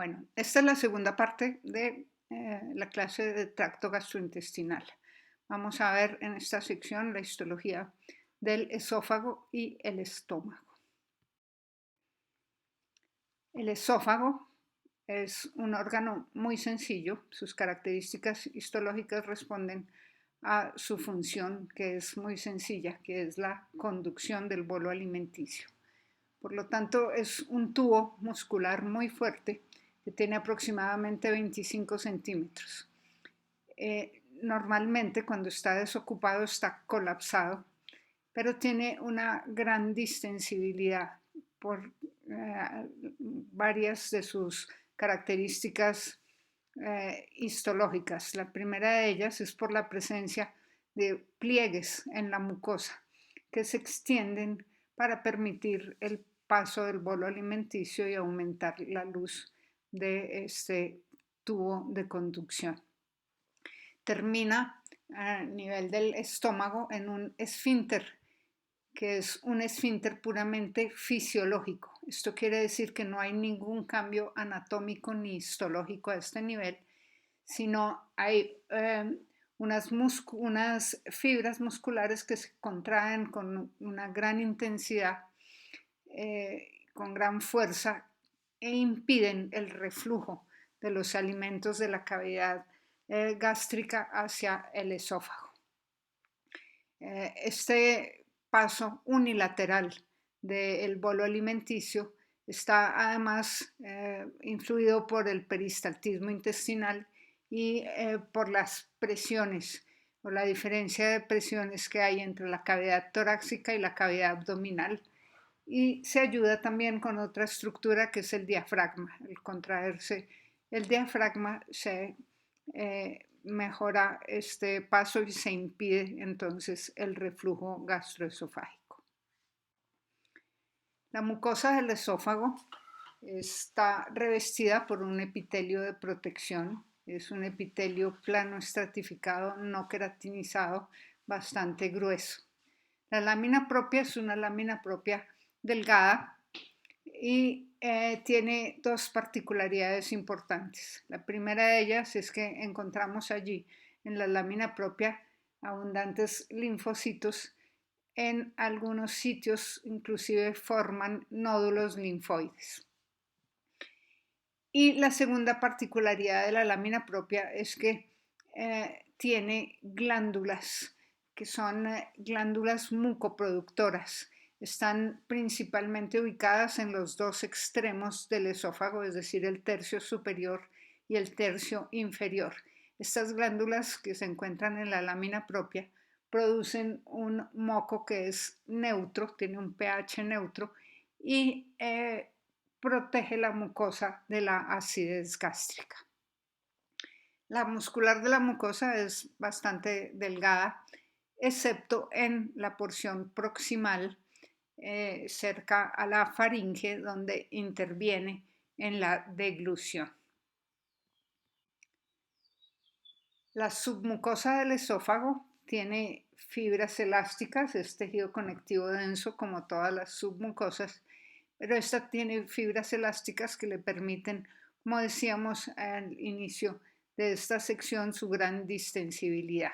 Bueno, esta es la segunda parte de la clase de tracto gastrointestinal. Vamos a ver en esta sección la histología del esófago y el estómago. El esófago es un órgano muy sencillo. Sus características histológicas responden a su función, que es muy sencilla, que es la conducción del bolo alimenticio. Por lo tanto, es un tubo muscular muy fuerte que tiene aproximadamente 25 centímetros. Normalmente cuando está desocupado está colapsado, pero tiene una gran distensibilidad por varias de sus características histológicas. La primera de ellas es por la presencia de pliegues en la mucosa que se extienden para permitir el paso del bolo alimenticio y aumentar la luz de este tubo de conducción. Termina a nivel del estómago en un esfínter, que es un esfínter puramente fisiológico. Esto quiere decir que no hay ningún cambio anatómico ni histológico a este nivel, sino hay unas fibras musculares que se contraen con una gran intensidad, con gran fuerza, e impiden el reflujo de los alimentos de la cavidad gástrica hacia el esófago. Este paso unilateral del bolo alimenticio está además influido por el peristaltismo intestinal y por las presiones o la diferencia de presiones que hay entre la cavidad torácica y la cavidad abdominal, y se ayuda también con otra estructura que es el diafragma. Al contraerse el diafragma se mejora este paso y se impide entonces el reflujo gastroesofágico. La mucosa del esófago está revestida por un epitelio de protección. Es un epitelio plano estratificado, no queratinizado, bastante grueso. La lámina propia es una lámina propia delgada y tiene dos particularidades importantes. La primera de ellas es que encontramos allí en la lámina propia abundantes linfocitos. En algunos sitios inclusive forman nódulos linfoides. Y la segunda particularidad de la lámina propia es que tiene glándulas, que son glándulas mucoproductoras. Están principalmente ubicadas en los dos extremos del esófago, es decir, el tercio superior y el tercio inferior. Estas glándulas que se encuentran en la lámina propia producen un moco que es neutro, tiene un pH neutro y protege la mucosa de la acidez gástrica. La muscular de la mucosa es bastante delgada, excepto en la porción proximal, cerca a la faringe, donde interviene en la deglución. La submucosa del esófago tiene fibras elásticas, es tejido conectivo denso como todas las submucosas, pero esta tiene fibras elásticas que le permiten, como decíamos al inicio de esta sección, su gran distensibilidad.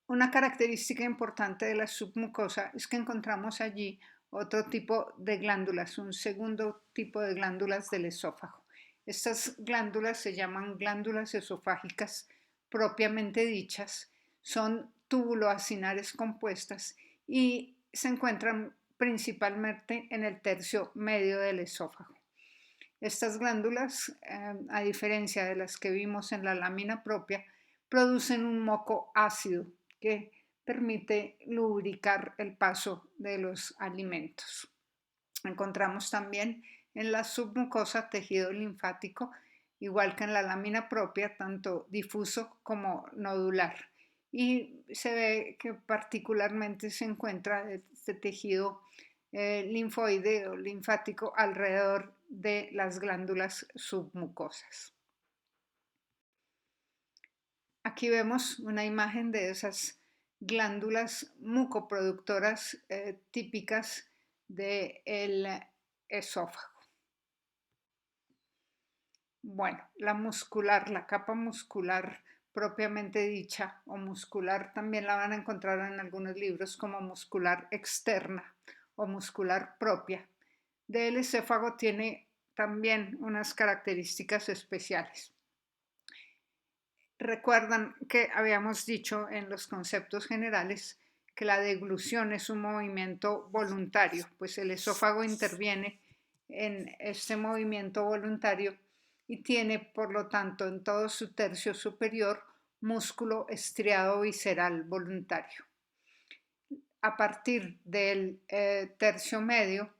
Una característica importante de la submucosa es que encontramos allí otro tipo de glándulas, un segundo tipo de glándulas del esófago. Estas glándulas se llaman glándulas esofágicas propiamente dichas, son tubuloacinares compuestas y se encuentran principalmente en el tercio medio del esófago. Estas glándulas, a diferencia de las que vimos en la lámina propia, producen un moco ácido que permite lubricar el paso de los alimentos. Encontramos también en la submucosa tejido linfático, igual que en la lámina propia, tanto difuso como nodular. Y se ve que particularmente se encuentra este tejido linfoide o linfático alrededor de las glándulas submucosas. Aquí vemos una imagen de esas glándulas mucoproductoras típicas del esófago. Bueno, la muscular, la capa muscular propiamente dicha o muscular también la van a encontrar en algunos libros como muscular externa o muscular propia. Del esófago tiene también unas características especiales. Recuerdan que habíamos dicho en los conceptos generales que la deglución es un movimiento voluntario, pues el esófago interviene en este movimiento voluntario y tiene, por lo tanto, en todo su tercio superior músculo estriado visceral voluntario. A partir del tercio medio,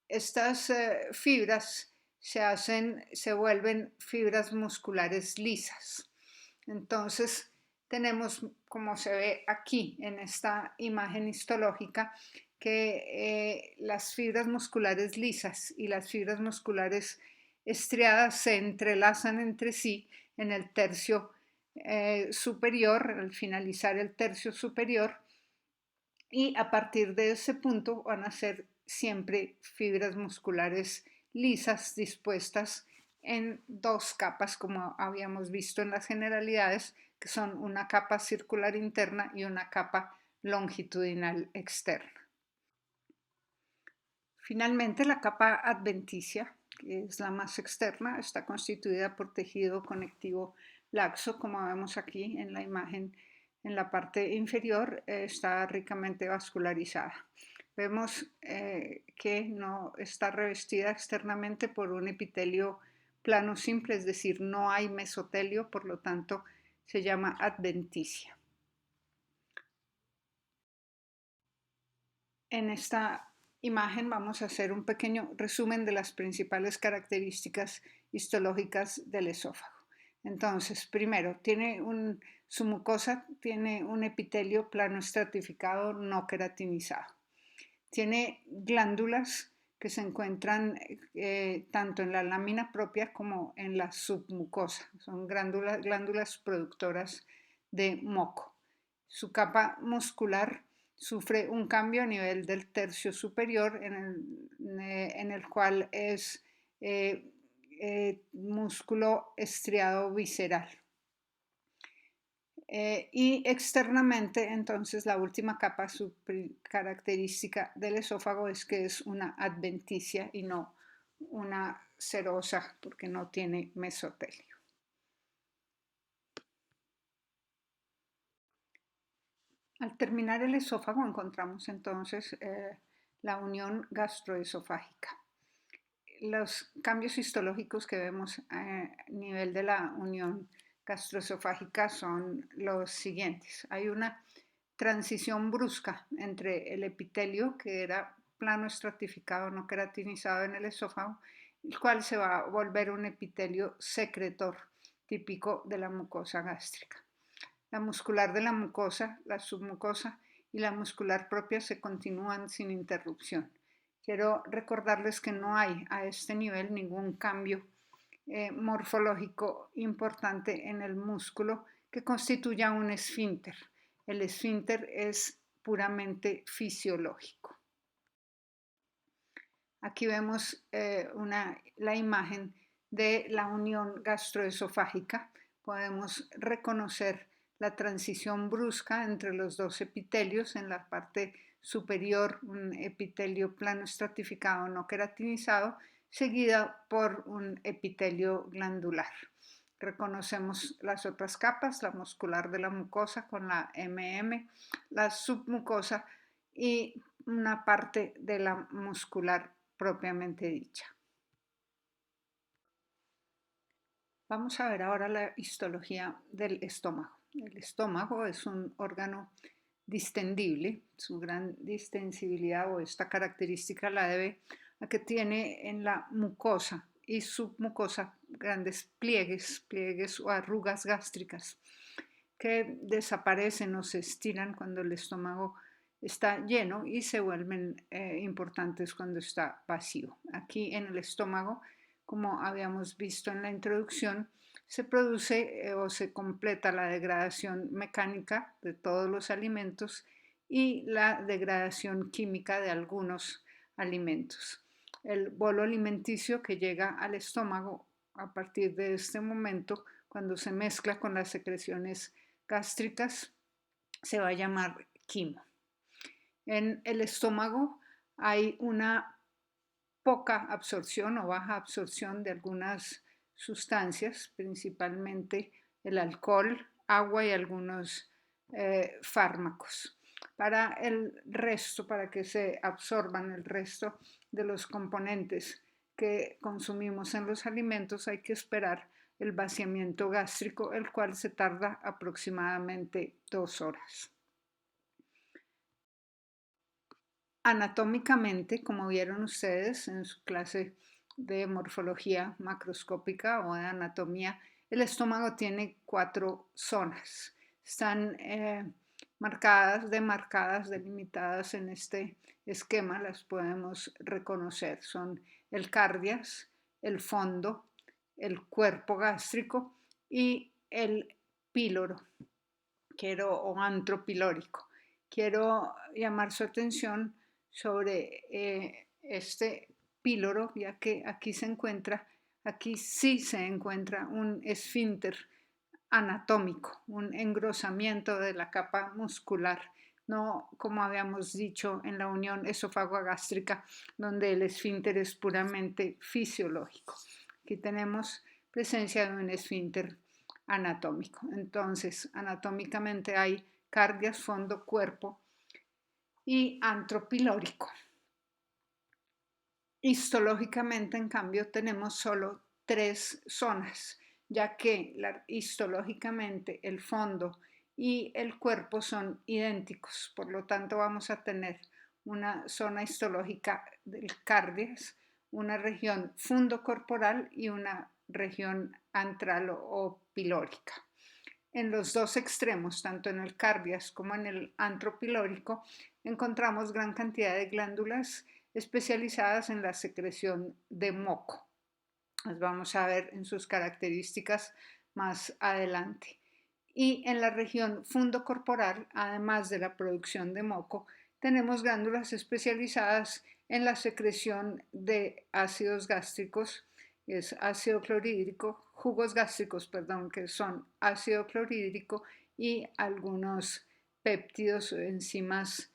estas fibras se vuelven fibras musculares lisas. Entonces, tenemos, como se ve aquí en esta imagen histológica, que las fibras musculares lisas y las fibras musculares estriadas se entrelazan entre sí en el tercio superior, al finalizar el tercio superior, y a partir de ese punto van a ser siempre fibras musculares lisas dispuestas en dos capas, como habíamos visto en las generalidades, que son una capa circular interna y una capa longitudinal externa. Finalmente, la capa adventicia, que es la más externa, está constituida por tejido conectivo laxo, como vemos aquí en la imagen. En la parte inferior está ricamente vascularizada. Vemos que no está revestida externamente por un epitelio plano simple, es decir, no hay mesotelio, por lo tanto se llama adventicia. En esta imagen vamos a hacer un pequeño resumen de las principales características histológicas del esófago. Entonces, primero, su mucosa tiene un epitelio plano estratificado no queratinizado. Tiene glándulas que se encuentran tanto en la lámina propia como en la submucosa. Son glándulas productoras de moco. Su capa muscular sufre un cambio a nivel del tercio superior en el cual es músculo estriado visceral. Y externamente, entonces, la última capa, su característica del esófago es que es una adventicia y no una serosa, porque no tiene mesotelio. Al terminar el esófago encontramos entonces la unión gastroesofágica. Los cambios histológicos que vemos a nivel de la unión gastroesofágica son los siguientes. Hay una transición brusca entre el epitelio, que era plano estratificado no queratinizado en el esófago, el cual se va a volver un epitelio secretor típico de la mucosa gástrica. La muscular de la mucosa, la submucosa y la muscular propia se continúan sin interrupción. Quiero recordarles que no hay a este nivel ningún cambio morfológico importante en el músculo que constituya un esfínter. El esfínter es puramente fisiológico. Aquí vemos la imagen de la unión gastroesofágica. Podemos reconocer la transición brusca entre los dos epitelios. En la parte superior, un epitelio plano estratificado no queratinizado, seguida por un epitelio glandular. Reconocemos las otras capas, la muscular de la mucosa con la MM, la submucosa y una parte de la muscular propiamente dicha. Vamos a ver ahora la histología del estómago. El estómago es un órgano distendible. Su gran distensibilidad o esta característica la debe a que tiene en la mucosa y submucosa grandes pliegues o arrugas gástricas que desaparecen o se estiran cuando el estómago está lleno y se vuelven importantes cuando está vacío. Aquí en el estómago, como habíamos visto en la introducción, se produce o se completa la degradación mecánica de todos los alimentos y la degradación química de algunos alimentos. El bolo alimenticio que llega al estómago a partir de este momento, cuando se mezcla con las secreciones gástricas, se va a llamar quimo. En el estómago hay una poca absorción o baja absorción de algunas sustancias, principalmente el alcohol, agua y algunos fármacos. Para el resto, para que se absorban el resto de los componentes que consumimos en los alimentos, hay que esperar el vaciamiento gástrico, el cual se tarda aproximadamente 2 horas. Anatómicamente, como vieron ustedes en su clase de morfología macroscópica o de anatomía, el estómago tiene 4 zonas. Están demarcadas, delimitadas en este esquema, las podemos reconocer. Son el cardias, el fondo, el cuerpo gástrico y el píloro, o antro pilórico. Quiero llamar su atención sobre este píloro, ya que aquí sí se encuentra un esfínter anatómico, un engrosamiento de la capa muscular, no como habíamos dicho en la unión esófago-gástrica, donde el esfínter es puramente fisiológico. Aquí tenemos presencia de un esfínter anatómico. Entonces, anatómicamente hay cardias, fondo, cuerpo y antro pilórico. Histológicamente, en cambio, tenemos solo 3 zonas, ya que histológicamente el fondo y el cuerpo son idénticos. Por lo tanto, vamos a tener una zona histológica del cardias, una región fundocorporal y una región antral o pilórica. En los dos extremos, tanto en el cardias como en el antro pilórico, encontramos gran cantidad de glándulas especializadas en la secreción de moco. Las vamos a ver en sus características más adelante. Y en la región fundocorporal, además de la producción de moco, tenemos glándulas especializadas en la secreción de ácidos gástricos, es ácido clorhídrico, jugos gástricos, perdón, que son ácido clorhídrico y algunos péptidos o enzimas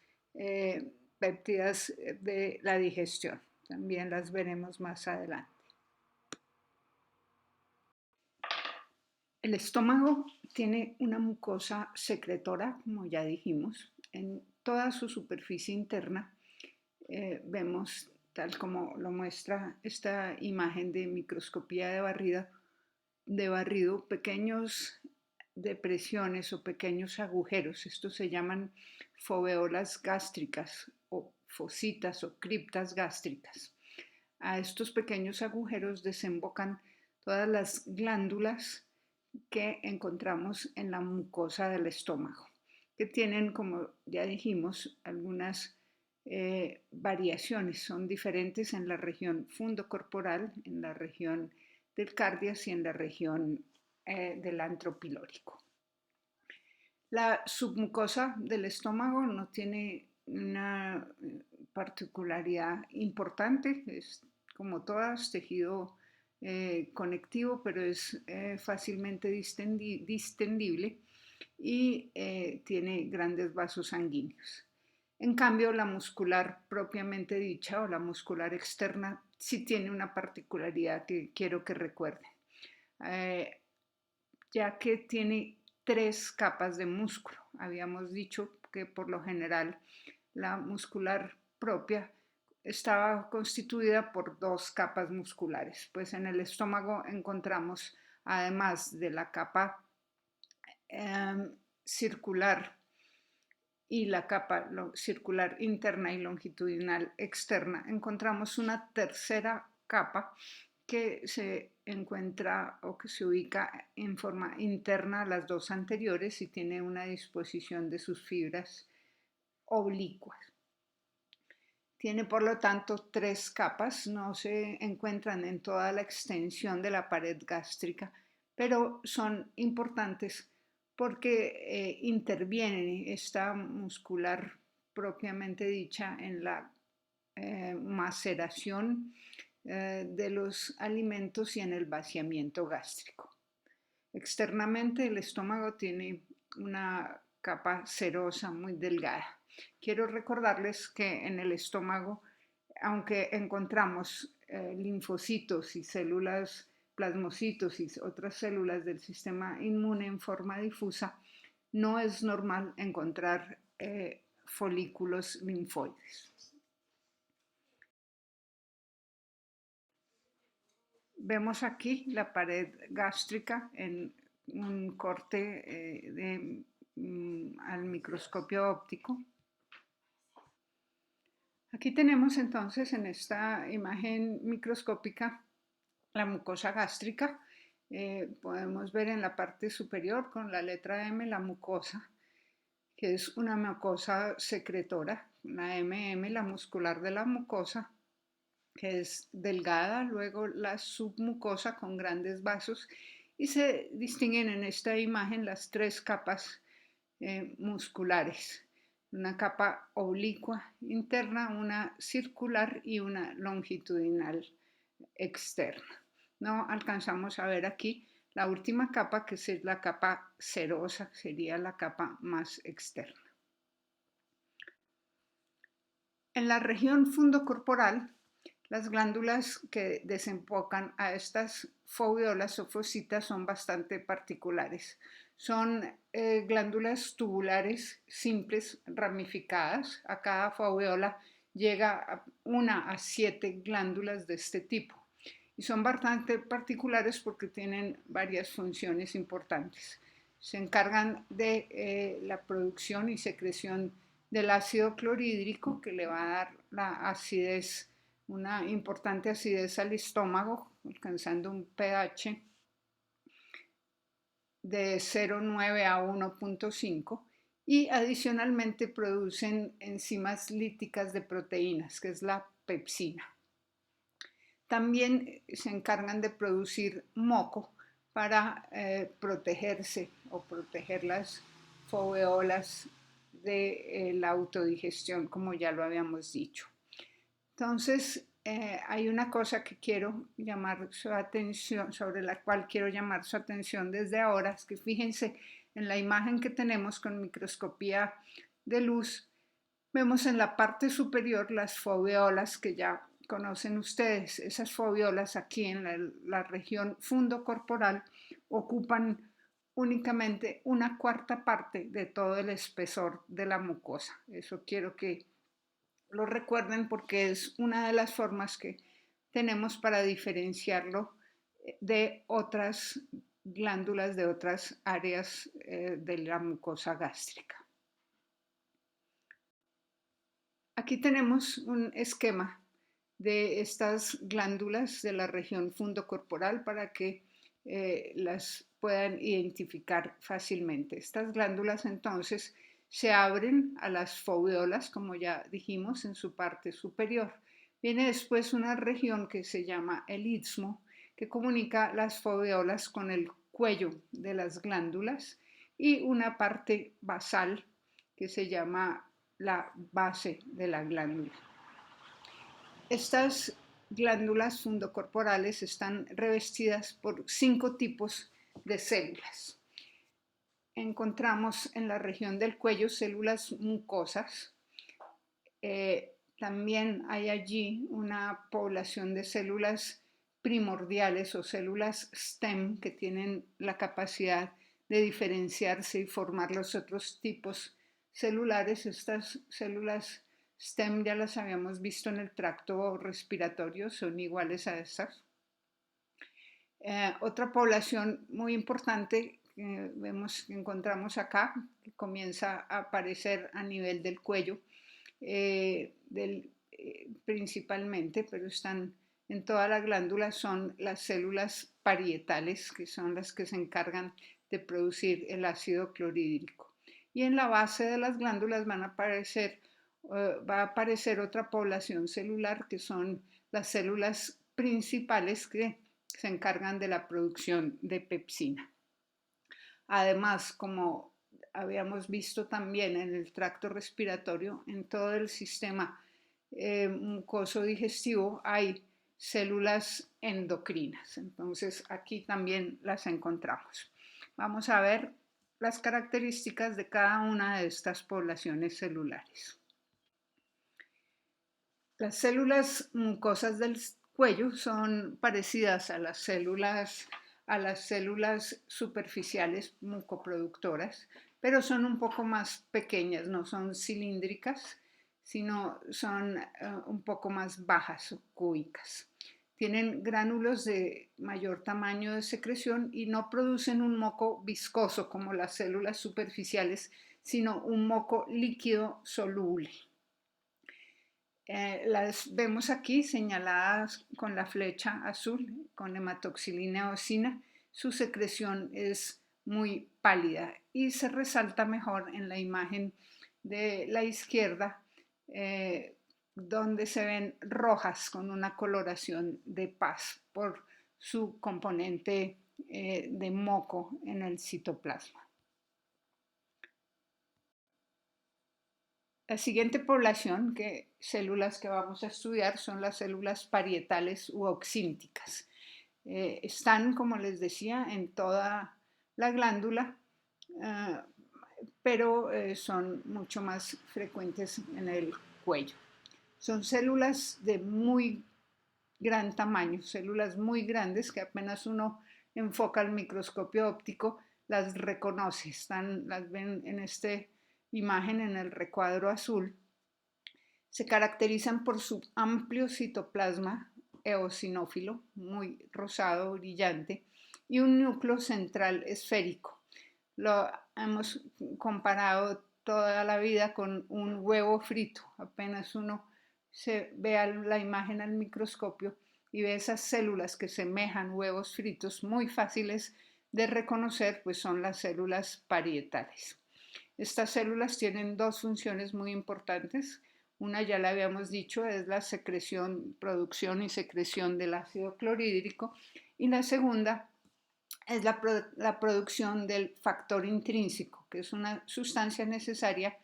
péptidas de la digestión. También las veremos más adelante. El estómago tiene una mucosa secretora, como ya dijimos, en toda su superficie interna. Vemos, tal como lo muestra esta imagen de microscopía de barrido, pequeños depresiones o pequeños agujeros. Estos se llaman foveolas gástricas o fositas o criptas gástricas. A estos pequeños agujeros desembocan todas las glándulas que encontramos en la mucosa del estómago, que tienen, como ya dijimos, algunas variaciones. Son diferentes en la región fundocorporal, en la región del cardias y en la región del antro pilórico. La submucosa del estómago no tiene una particularidad importante, es como todas tejido conectivo, pero es fácilmente distendible y tiene grandes vasos sanguíneos. En cambio, la muscular propiamente dicha o la muscular externa sí tiene una particularidad que quiero que recuerden, ya que tiene 3 capas de músculo. Habíamos dicho que por lo general la muscular propia estaba constituida por 2 capas musculares. Pues en el estómago encontramos, además de la capa circular y la capa circular interna y longitudinal externa, encontramos una tercera capa que se encuentra o que se ubica en forma interna a las 2 anteriores y tiene una disposición de sus fibras oblicuas. Tiene por lo tanto 3 capas, no se encuentran en toda la extensión de la pared gástrica, pero son importantes porque intervienen esta muscular propiamente dicha en la maceración de los alimentos y en el vaciamiento gástrico. Externamente el estómago tiene una capa serosa muy delgada. Quiero recordarles que en el estómago, aunque encontramos linfocitos y células plasmocitos y otras células del sistema inmune en forma difusa, no es normal encontrar folículos linfoides. Vemos aquí la pared gástrica en un corte al microscopio óptico. Aquí tenemos entonces en esta imagen microscópica la mucosa gástrica. Podemos ver en la parte superior con la letra M la mucosa, que es una mucosa secretora, una MM, la muscular de la mucosa, que es delgada, luego la submucosa con grandes vasos, y se distinguen en esta imagen las tres capas musculares, una capa oblicua interna, una circular y una longitudinal externa. No alcanzamos a ver aquí la última capa, que es la capa serosa, sería la capa más externa. En la región fundocorporal, las glándulas que desembocan a estas foveolas o fositas son bastante particulares. Son glándulas tubulares simples, ramificadas. A cada foveola llega 1 a 7 glándulas de este tipo. Y son bastante particulares porque tienen varias funciones importantes. Se encargan de la producción y secreción del ácido clorhídrico, que le va a dar la acidez, una importante acidez al estómago, alcanzando un pH de 0,9 a 1,5, y adicionalmente producen enzimas líticas de proteínas, que es la pepsina. También se encargan de producir moco para protegerse o proteger las foveolas de la autodigestión, como ya lo habíamos dicho. Entonces, hay una cosa que quiero llamar su atención, sobre la cual quiero llamar su atención desde ahora, es que fíjense en la imagen que tenemos con microscopía de luz, vemos en la parte superior las foveolas que ya conocen ustedes. Esas foveolas aquí en la región fundocorporal ocupan únicamente una cuarta parte de todo el espesor de la mucosa. Eso quiero que lo recuerden porque es una de las formas que tenemos para diferenciarlo de otras glándulas de otras áreas de la mucosa gástrica. Aquí tenemos un esquema de estas glándulas de la región fundocorporal para que las puedan identificar fácilmente. Estas glándulas entonces se abren a las foveolas, como ya dijimos, en su parte superior. Viene después una región que se llama el istmo, que comunica las foveolas con el cuello de las glándulas, y una parte basal que se llama la base de la glándula. Estas glándulas fundocorporales están revestidas por 5 tipos de células. Encontramos en la región del cuello células mucosas. También hay allí una población de células primordiales o células STEM que tienen la capacidad de diferenciarse y formar los otros tipos celulares. Estas células STEM ya las habíamos visto en el tracto respiratorio, son iguales a estas. Otra población muy importante que encontramos acá, que comienza a aparecer a nivel del cuello, principalmente, pero están en toda la glándula, son las células parietales, que son las que se encargan de producir el ácido clorhídrico. Y en la base de las glándulas va a aparecer otra población celular, que son las células principales que se encargan de la producción de pepsina. Además, como habíamos visto también en el tracto respiratorio, en todo el sistema mucoso digestivo hay células endocrinas. Entonces aquí también las encontramos. Vamos a ver las características de cada una de estas poblaciones celulares. Las células mucosas del cuello son parecidas a las células superficiales mucoproductoras, pero son un poco más pequeñas, no son cilíndricas, sino son un poco más bajas o cúbicas. Tienen gránulos de mayor tamaño de secreción y no producen un moco viscoso como las células superficiales, sino un moco líquido soluble. Las vemos aquí señaladas con la flecha azul, con hematoxilina eosina. Su secreción es muy pálida y se resalta mejor en la imagen de la izquierda, donde se ven rojas con una coloración de paz por su componente de moco en el citoplasma. La siguiente población de células que vamos a estudiar son las células parietales u oxínticas. Están, como les decía, en toda la glándula, uh, pero son mucho más frecuentes en el cuello. Son células de muy gran tamaño, células muy grandes que apenas uno enfoca al microscopio óptico, las reconoce, las ven en esta imagen en el recuadro azul. Se caracterizan por su amplio citoplasma eosinófilo, muy rosado, brillante, y un núcleo central esférico. Lo hemos comparado toda la vida con un huevo frito. Apenas uno se vea la imagen al microscopio y ve esas células que semejan huevos fritos muy fáciles de reconocer, pues son las células parietales. Estas células tienen dos funciones muy importantes. Una, ya la habíamos dicho, es la producción y secreción del ácido clorhídrico, y la segunda es la producción del factor intrínseco, que es una sustancia necesaria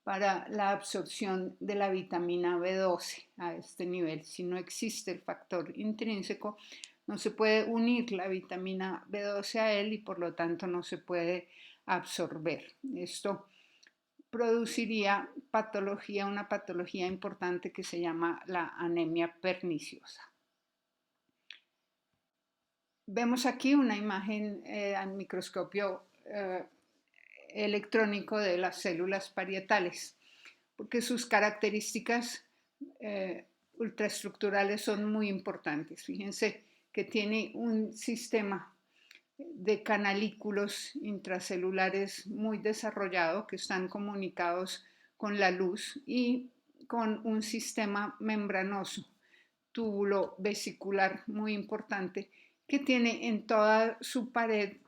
para la absorción de la vitamina B12 a este nivel. Si no existe el factor intrínseco, no se puede unir la vitamina B12 a él y por lo tanto no se puede absorber. Esto produciría una patología importante que se llama la anemia perniciosa. Vemos aquí una imagen al microscopio electrónico de las células parietales, porque sus características ultraestructurales son muy importantes. Fíjense que tiene un sistema de canalículos intracelulares muy desarrollado que están comunicados con la luz y con un sistema membranoso, túbulo vesicular muy importante, que tiene en toda su pared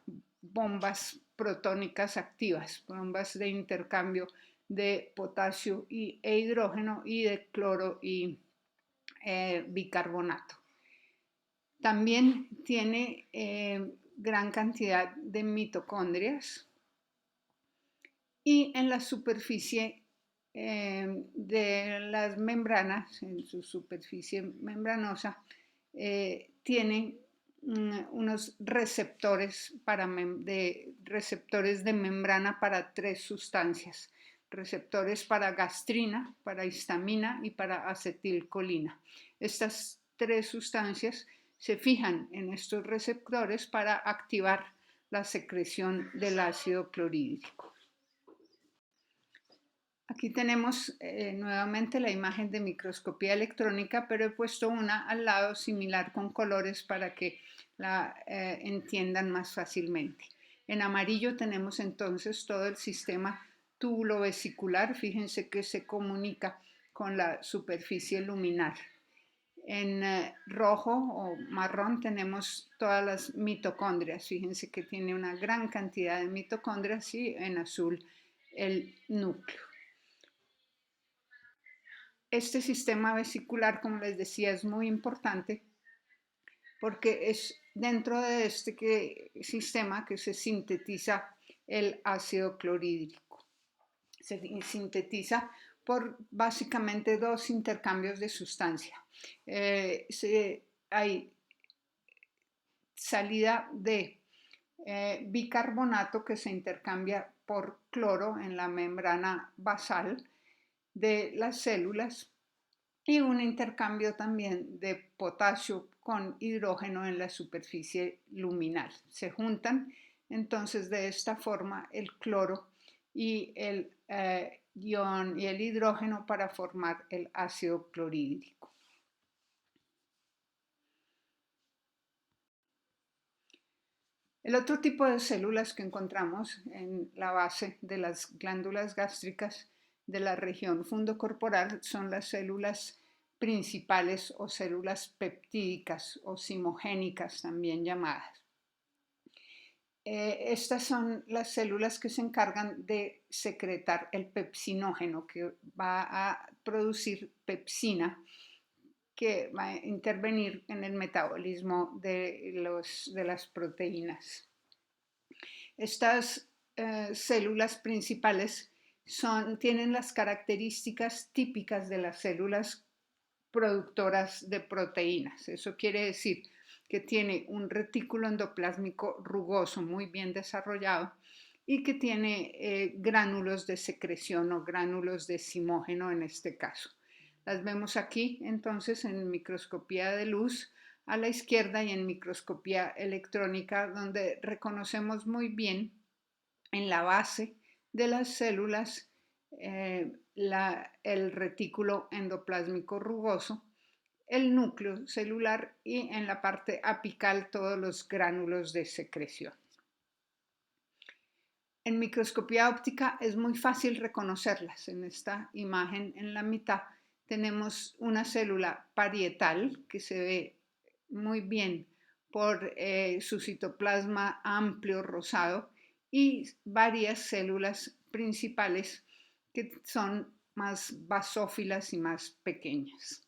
bombas protónicas activas, bombas de intercambio de potasio e hidrógeno y de cloro y bicarbonato. También tiene gran cantidad de mitocondrias y en la superficie de las membranas, en su superficie membranosa, tiene unos receptores de membrana para tres sustancias: receptores para gastrina, para histamina y para acetilcolina. Estas tres sustancias se fijan en estos receptores para activar la secreción del ácido clorhídrico. Aquí tenemos nuevamente la imagen de microscopía electrónica, pero he puesto una al lado similar con colores para que la entiendan más fácilmente. En amarillo tenemos entonces todo el sistema túbulo-vesicular. Fíjense que se comunica con la superficie luminar. En rojo o marrón tenemos todas las mitocondrias. Fíjense que tiene una gran cantidad de mitocondrias, y en azul el núcleo. Este sistema vesicular, como les decía, es muy importante porque es dentro de este sistema que se sintetiza el ácido clorhídrico. Se sintetiza por básicamente dos intercambios de sustancia. Se hay salida de bicarbonato que se intercambia por cloro en la membrana basal de las células y un intercambio también de potasio con hidrógeno en la superficie luminal. Se juntan entonces de esta forma el cloro y el ion y el hidrógeno para formar el ácido clorhídrico. El otro tipo de células que encontramos en la base de las glándulas gástricas de la región fundocorporal son las células principales o células peptídicas o simogénicas también llamadas. Estas son las células que se encargan de secretar el pepsinógeno que va a producir pepsina que va a intervenir en el metabolismo de las proteínas. Estas células principales tienen las características típicas de las células productoras de proteínas. Eso quiere decir que tiene un retículo endoplásmico rugoso muy bien desarrollado y que tiene gránulos de secreción o gránulos de simógeno en este caso. Las vemos aquí entonces en microscopía de luz a la izquierda y en microscopía electrónica, donde reconocemos muy bien en la base de las células el retículo endoplásmico rugoso, el núcleo celular y en la parte apical todos los gránulos de secreción. En microscopía óptica es muy fácil reconocerlas. En esta imagen en la mitad tenemos una célula parietal que se ve muy bien por su citoplasma amplio rosado y varias células principales que son más basófilas y más pequeñas.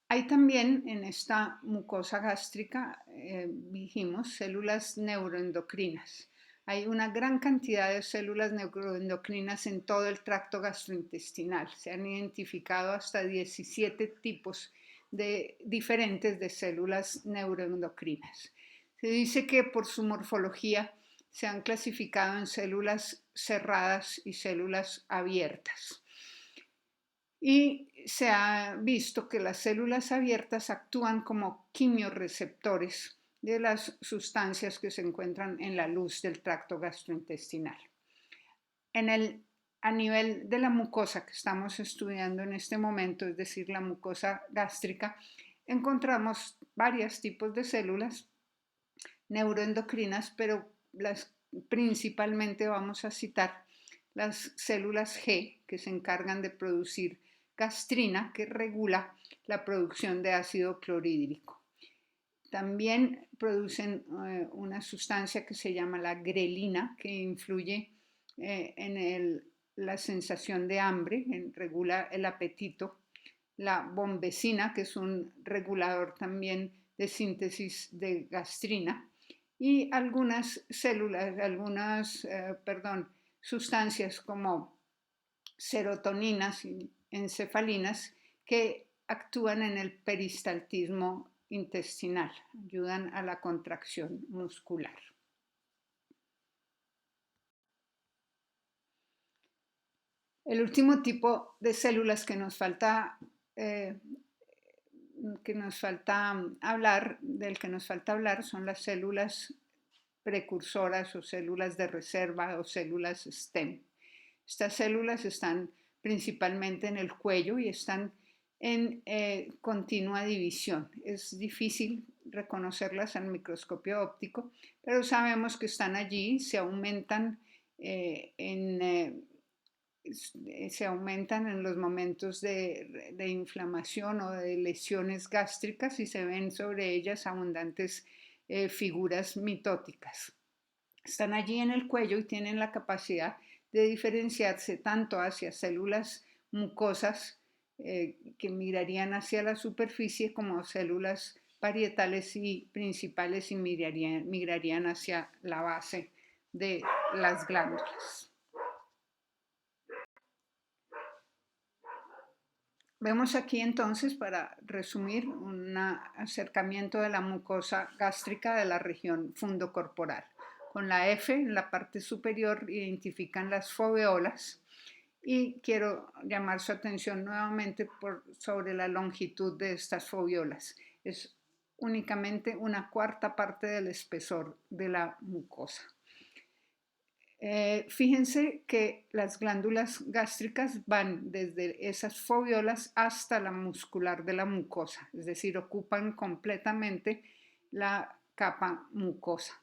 Hay también en esta mucosa gástrica, dijimos, células neuroendocrinas. Hay una gran cantidad de células neuroendocrinas en todo el tracto gastrointestinal. Se han identificado hasta 17 tipos diferentes de células neuroendocrinas. Se dice que por su morfología se han clasificado en células cerradas y células abiertas. Y se ha visto que las células abiertas actúan como quimiorreceptores de las sustancias que se encuentran en la luz del tracto gastrointestinal. A nivel de la mucosa que estamos estudiando en este momento, es decir, la mucosa gástrica, encontramos varios tipos de células neuroendocrinas, pero principalmente vamos a citar las células G, que se encargan de producir gastrina, que regula la producción de ácido clorhídrico. También producen una sustancia que se llama la grelina, que influye en la sensación de hambre, regula el apetito. La bombecina, que es un regulador también de síntesis de gastrina. Y algunas sustancias como serotoninas y encefalinas que actúan en el peristaltismo intestinal, ayudan a la contracción muscular. El último tipo de células que nos falta hablar son las células precursoras o células de reserva o células STEM. Estas células están principalmente en el cuello y están en continua división. Es difícil reconocerlas al microscopio óptico, pero sabemos que están allí, se aumentan en los momentos de inflamación o de lesiones gástricas y se ven sobre ellas abundantes figuras mitóticas. Están allí en el cuello y tienen la capacidad de diferenciarse tanto hacia células mucosas que migrarían hacia la superficie como células parietales y principales y migrarían hacia la base de las glándulas. Vemos aquí entonces, para resumir, un acercamiento de la mucosa gástrica de la región fundocorporal. Con la F en la parte superior identifican las foveolas y quiero llamar su atención nuevamente sobre la longitud de estas foveolas. Es únicamente una cuarta parte del espesor de la mucosa. Fíjense que las glándulas gástricas van desde esas foveolas hasta la muscular de la mucosa, es decir, ocupan completamente la capa mucosa.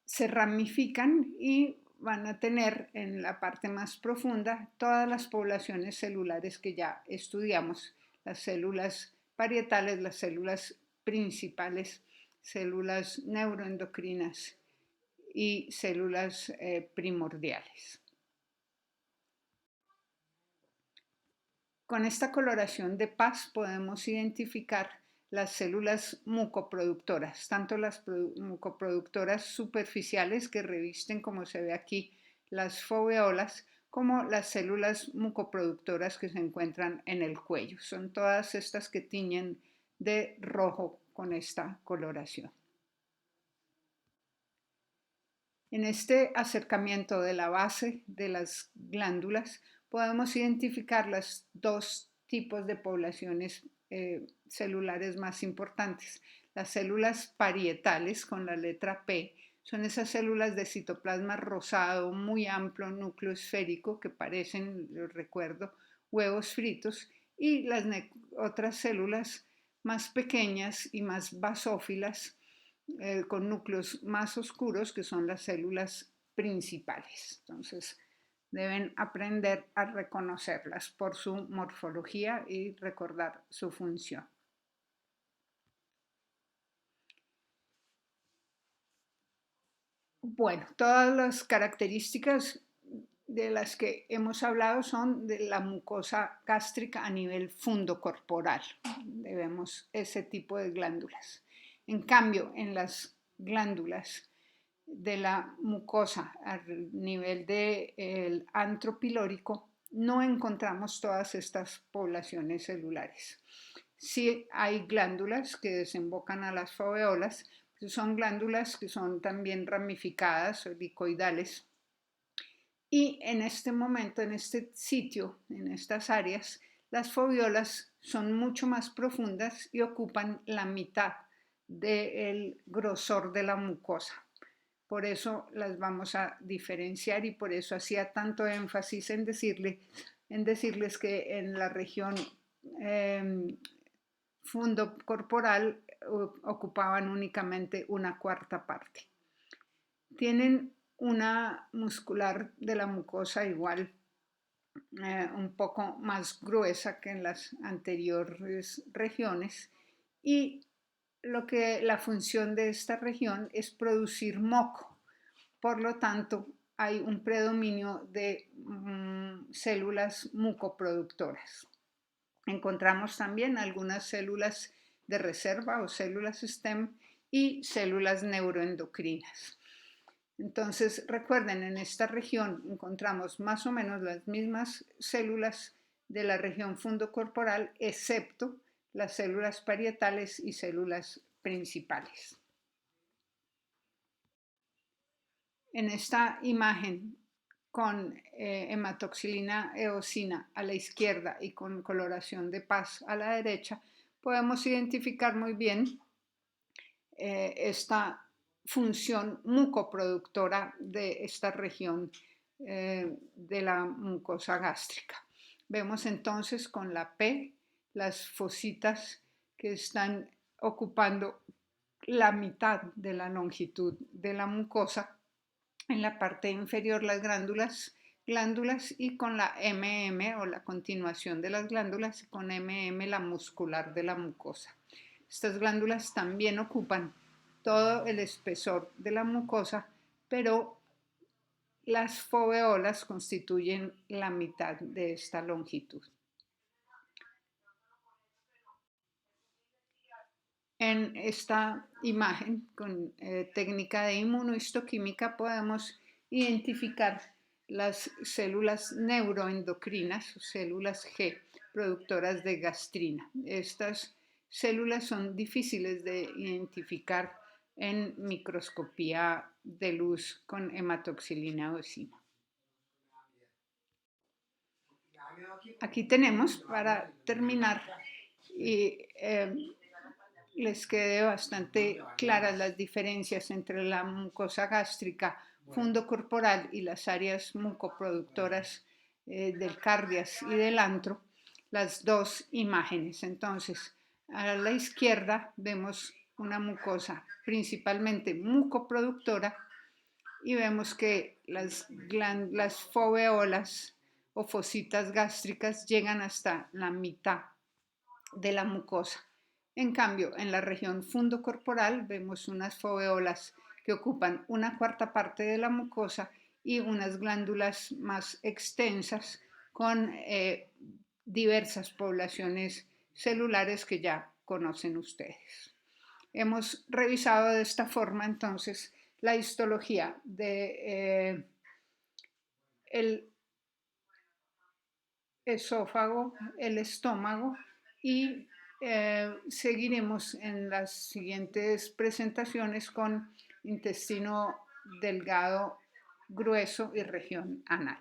Se ramifican y van a tener en la parte más profunda todas las poblaciones celulares que ya estudiamos, las células parietales, las células principales, células neuroendocrinas y células primordiales. Con esta coloración de paz podemos identificar las células mucoproductoras, tanto las mucoproductoras superficiales que revisten, como se ve aquí, las foveolas, como las células mucoproductoras que se encuentran en el cuello. Son todas estas que tiñen de rojo con esta coloración. En este acercamiento de la base de las glándulas podemos identificar los dos tipos de poblaciones celulares más importantes. Las células parietales con la letra P son esas células de citoplasma rosado muy amplio, núcleo esférico, que parecen, les recuerdo, huevos fritos, y las otras células más pequeñas y más basófilas, con núcleos más oscuros, que son las células principales. Entonces, deben aprender a reconocerlas por su morfología y recordar su función. Bueno, todas las características de las que hemos hablado son de la mucosa gástrica a nivel fundocorporal. Vemos ese tipo de glándulas. En cambio, en las glándulas de la mucosa a nivel del antro pilórico no encontramos todas estas poblaciones celulares. Sí hay glándulas que desembocan a las foveolas, son glándulas que son también ramificadas o helicoidales. Y en este momento, en este sitio, en estas áreas, las foveolas son mucho más profundas y ocupan la mitad del grosor de la mucosa. Por eso las vamos a diferenciar y por eso hacía tanto énfasis en decirles que en la región fundocorporal ocupaban únicamente una cuarta parte. Tienen una muscular de la mucosa igual, un poco más gruesa que en las anteriores regiones, y la función de esta región es producir moco. Por lo tanto, hay un predominio de células mucoproductoras. Encontramos también algunas células de reserva o células STEM y células neuroendocrinas. Entonces, recuerden, en esta región encontramos más o menos las mismas células de la región fundocorporal, excepto las células parietales y células principales. En esta imagen con hematoxilina eosina a la izquierda y con coloración de paz a la derecha, podemos identificar muy bien esta función mucoproductora de esta región de la mucosa gástrica. Vemos entonces con la P las fositas que están ocupando la mitad de la longitud de la mucosa, en la parte inferior las glándulas y con la MM o la continuación de las glándulas, y con MM la muscular de la mucosa. Estas glándulas también ocupan todo el espesor de la mucosa, pero las foveolas constituyen la mitad de esta longitud. En esta imagen con técnica de inmunohistoquímica podemos identificar las células neuroendocrinas o células G productoras de gastrina. Estas células son difíciles de identificar en microscopía de luz con hematoxilina o enzima. Aquí tenemos, para terminar, y les quede bastante claras las diferencias entre la mucosa gástrica fundocorporal y las áreas mucoproductoras del cardias y del antro, las dos imágenes. Entonces, a la izquierda vemos una mucosa principalmente mucoproductora y vemos que las foveolas o fositas gástricas llegan hasta la mitad de la mucosa. En cambio, en la región fundocorporal vemos unas foveolas que ocupan una cuarta parte de la mucosa y unas glándulas más extensas con diversas poblaciones celulares que ya conocen ustedes. Hemos revisado de esta forma entonces la histología de el esófago, el estómago y seguiremos en las siguientes presentaciones con intestino delgado, grueso y región anal.